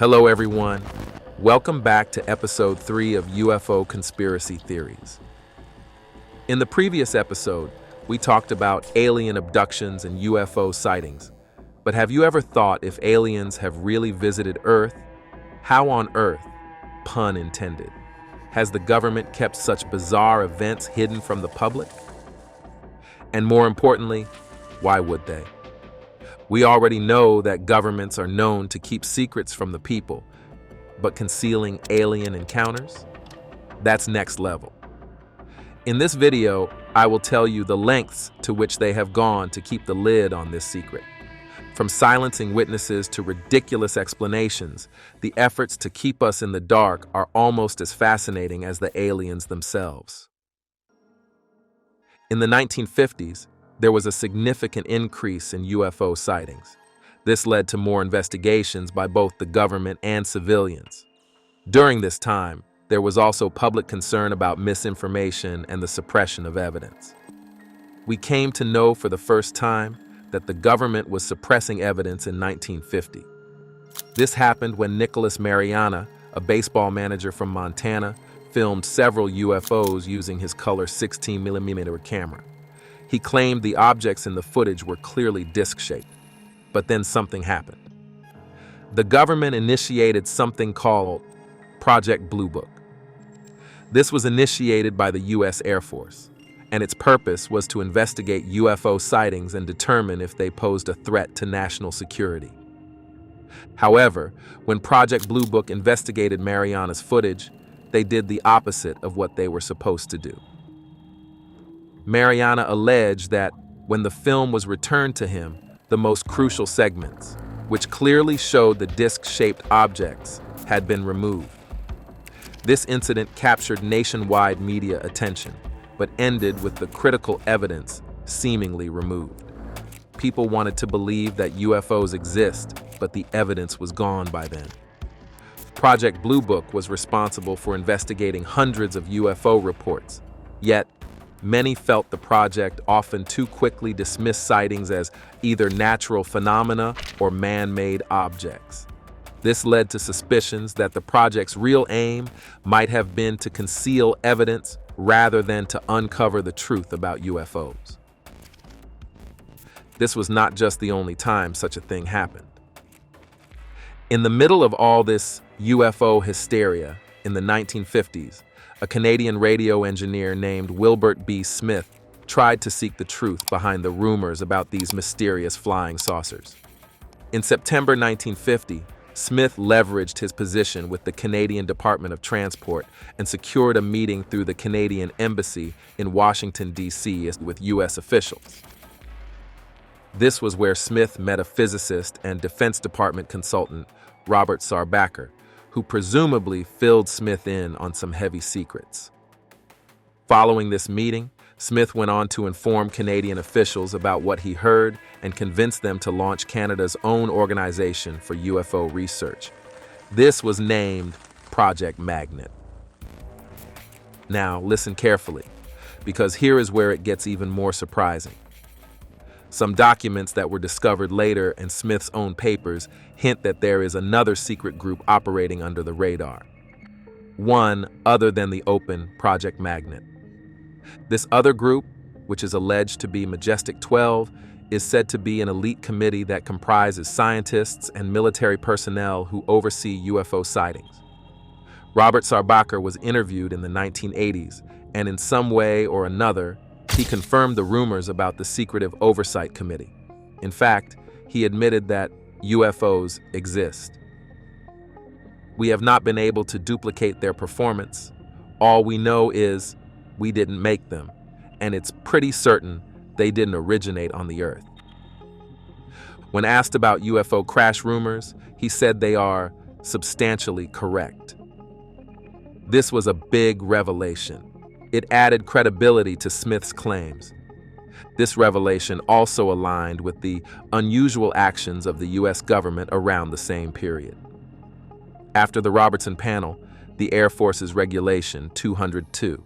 Hello, everyone. Welcome back to episode 3 of UFO Conspiracy Theories. In the previous episode, we talked about alien abductions and UFO sightings. But have you ever thought if aliens have really visited Earth? How on earth, pun intended, has the government kept such bizarre events hidden from the public? And more importantly, why would they? We already know that governments are known to keep secrets from the people, but concealing alien encounters? That's next level. In this video, I will tell you the lengths to which they have gone to keep the lid on this secret. From silencing witnesses to ridiculous explanations, the efforts to keep us in the dark are almost as fascinating as the aliens themselves. In the 1950s, there was a significant increase in UFO sightings. This led to more investigations by both the government and civilians. During this time, there was also public concern about misinformation and the suppression of evidence. We came to know for the first time that the government was suppressing evidence in 1950. This happened when Nicholas Mariana, a baseball manager from Montana, filmed several UFOs using his color 16mm camera. He claimed the objects in the footage were clearly disc-shaped, but then something happened. The government initiated something called Project Blue Book. This was initiated by the U.S. Air Force, and its purpose was to investigate UFO sightings and determine if they posed a threat to national security. However, when Project Blue Book investigated Mariana's footage, they did the opposite of what they were supposed to do. Mariana alleged that when the film was returned to him, the most crucial segments, which clearly showed the disc-shaped objects, had been removed. This incident captured nationwide media attention, but ended with the critical evidence seemingly removed. People wanted to believe that UFOs exist, but the evidence was gone by then. Project Blue Book was responsible for investigating hundreds of UFO reports, yet many felt the project often too quickly dismissed sightings as either natural phenomena or man-made objects. This led to suspicions that the project's real aim might have been to conceal evidence rather than to uncover the truth about UFOs. This was not just the only time such a thing happened. In the middle of all this UFO hysteria in the 1950s, a Canadian radio engineer named Wilbert B. tried to seek the truth behind the rumors about these mysterious flying saucers. In September 1950, Smith leveraged his position with the Canadian Department of Transport and secured a meeting through the Canadian Embassy in Washington, D.C. with U.S. officials. This was where Smith met a physicist and Defense Department consultant, Robert Sarbacher, who presumably filled Smith in on some heavy secrets. Following this meeting, Smith went on to inform Canadian officials about what he heard and convinced them to launch Canada's own organization for UFO research. This was named Project Magnet. Now, listen carefully, because here is where it gets even more surprising. Some documents that were discovered later in Smith's own papers hint that there is another secret group operating under the radar. One other than the open Project Magnet. This other group, which is alleged to be Majestic 12, is said to be an elite committee that comprises scientists and military personnel who oversee UFO sightings. Robert Sarbacher was interviewed in the 1980s, and in some way or another, he confirmed the rumors about the secretive oversight committee. In fact, he admitted that UFOs exist. We have not been able to duplicate their performance. All we know is we didn't make them, and it's pretty certain they didn't originate on the Earth. When asked about UFO crash rumors, he said they are substantially correct. This was a big revelation. It added credibility to Smith's claims. This revelation also aligned with the unusual actions of the U.S. government around the same period. After the Robertson Panel, the Air Force's Regulation 202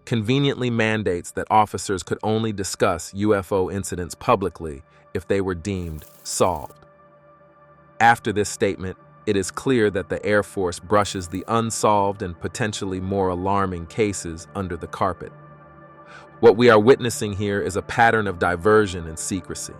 conveniently mandates that officers could only discuss UFO incidents publicly if they were deemed solved. After this statement, it is clear that the Air Force brushes the unsolved and potentially more alarming cases under the carpet. What we are witnessing here is a pattern of diversion and secrecy.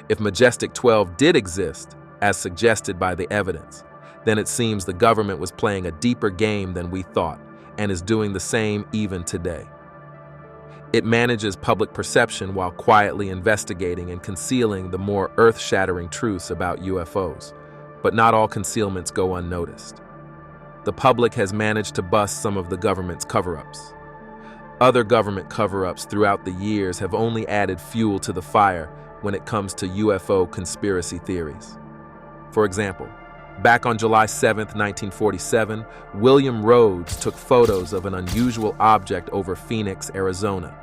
If Majestic 12 did exist, as suggested by the evidence, then it seems the government was playing a deeper game than we thought, and is doing the same even today. It manages public perception while quietly investigating and concealing the more earth-shattering truths about UFOs, but not all concealments go unnoticed. The public has managed to bust some of the government's cover-ups. Other government cover-ups throughout the years have only added fuel to the fire when it comes to UFO conspiracy theories. For example, back on July 7, 1947, William Rhodes took photos of an unusual object over Phoenix, Arizona.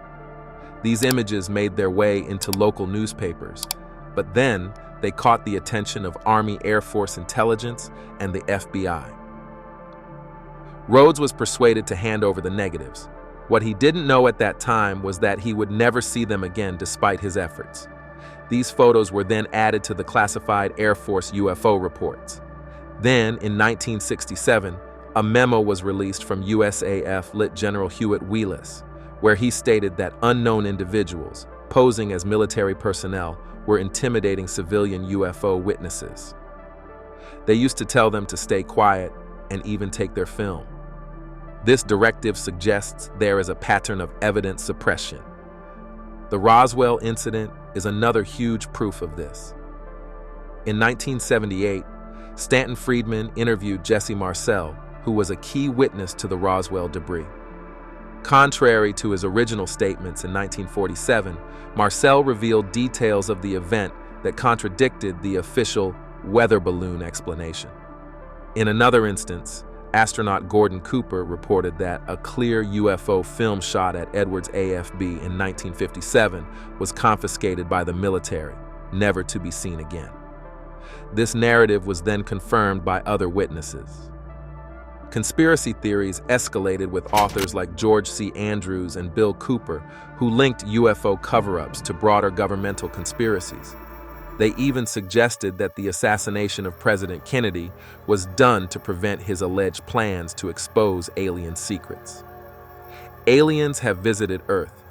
These images made their way into local newspapers, but then they caught the attention of Army Air Force Intelligence and the FBI. Rhodes was persuaded to hand over the negatives. What he didn't know at that time was that he would never see them again despite his efforts. These photos were then added to the classified Air Force UFO reports. Then, in 1967, a memo was released from USAF Lt. General Hewitt Wheelis, where he stated that unknown individuals, posing as military personnel, were intimidating civilian UFO witnesses. They used to tell them to stay quiet and even take their film. This directive suggests there is a pattern of evidence suppression. The Roswell incident is another huge proof of this. In 1978, Stanton Friedman interviewed Jesse Marcel, who was a key witness to the Roswell debris. Contrary to his original statements in 1947, Marcel revealed details of the event that contradicted the official weather balloon explanation. In another instance, astronaut Gordon Cooper reported that a clear UFO film shot at Edwards AFB in 1957 was confiscated by the military, never to be seen again. This narrative was then confirmed by other witnesses. Conspiracy theories escalated with authors like George C. Andrews and Bill Cooper, who linked UFO cover-ups to broader governmental conspiracies. They even suggested that the assassination of President Kennedy was done to prevent his alleged plans to expose alien secrets. Aliens have visited Earth.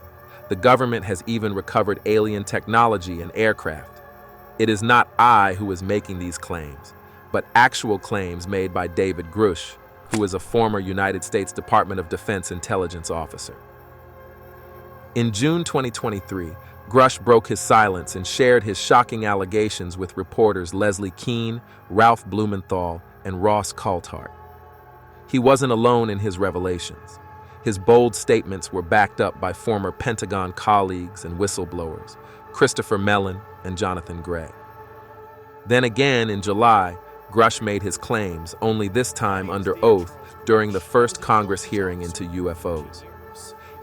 The government has even recovered alien technology and aircraft. It is not I who is making these claims, but actual claims made by David Grusch, who is a former United States Department of Defense intelligence officer. In June 2023, Grusch broke his silence and shared his shocking allegations with reporters Leslie Kean, Ralph Blumenthal, and Ross Coulthart. He wasn't alone in his revelations. His bold statements were backed up by former Pentagon colleagues and whistleblowers, Christopher Mellon and Jonathan Gray. Then again in July, Grusch made his claims, only this time under oath, during the first Congress hearing into UFOs.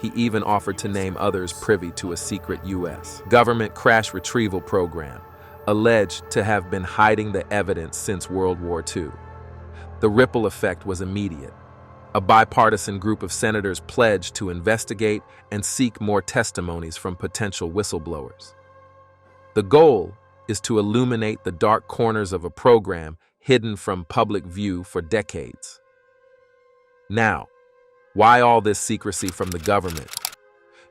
He even offered to name others privy to a secret U.S. government crash retrieval program, alleged to have been hiding the evidence since World War II. The ripple effect was immediate. A bipartisan group of senators pledged to investigate and seek more testimonies from potential whistleblowers. The goal is to illuminate the dark corners of a program hidden from public view for decades. Now, why all this secrecy from the government?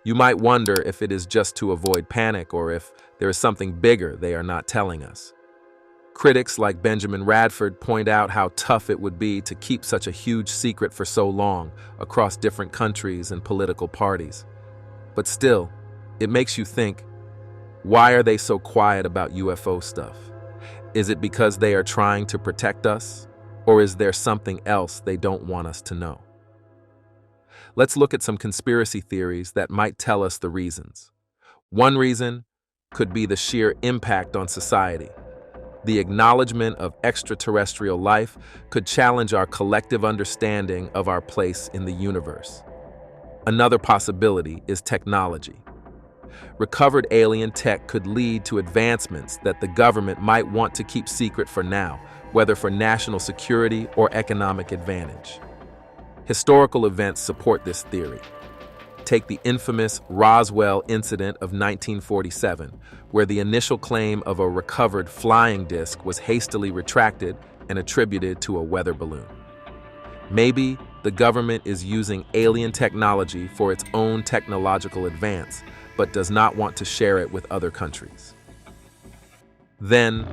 You might wonder if it is just to avoid panic or if there is something bigger they are not telling us. Critics like Benjamin Radford point out how tough it would be to keep such a huge secret for so long across different countries and political parties. But still, it makes you think, why are they so quiet about UFO stuff? Is it because they are trying to protect us, or is there something else they don't want us to know? Let's look at some conspiracy theories that might tell us the reasons. One reason could be the sheer impact on society. The acknowledgement of extraterrestrial life could challenge our collective understanding of our place in the universe. Another possibility is technology. Recovered alien tech could lead to advancements that the government might want to keep secret for now, whether for national security or economic advantage. Historical events support this theory. Take the infamous Roswell incident of 1947, where the initial claim of a recovered flying disc was hastily retracted and attributed to a weather balloon. Maybe the government is using alien technology for its own technological advance, but does not want to share it with other countries. Then,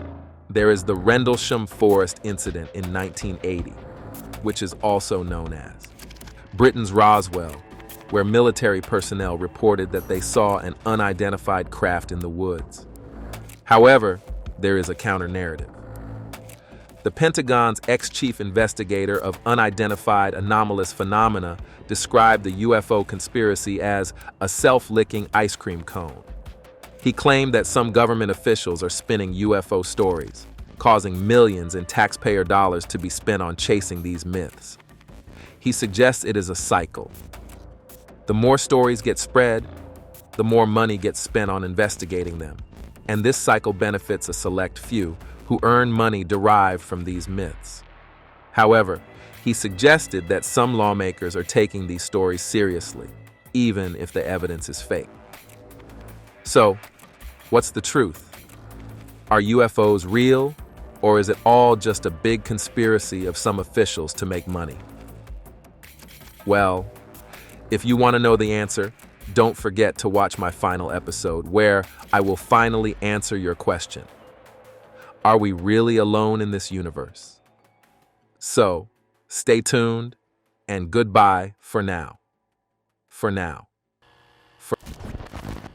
there is the Rendlesham Forest incident in 1980, which is also known as Britain's Roswell, where military personnel reported that they saw an unidentified craft in the woods. However, there is a counter-narrative. The Pentagon's ex-chief investigator of unidentified anomalous phenomena described the UFO conspiracy as a self-licking ice cream cone. He claimed that some government officials are spinning UFO stories, causing millions in taxpayer dollars to be spent on chasing these myths. He suggests it is a cycle. The more stories get spread, the more money gets spent on investigating them, and this cycle benefits a select few who earn money derived from these myths. However, he suggested that some lawmakers are taking these stories seriously, even if the evidence is fake. So, what's the truth? Are UFOs real, or is it all just a big conspiracy of some officials to make money? Well, if you want to know the answer, don't forget to watch my final episode where I will finally answer your question. Are we really alone in this universe? So, stay tuned, and goodbye for now. For now.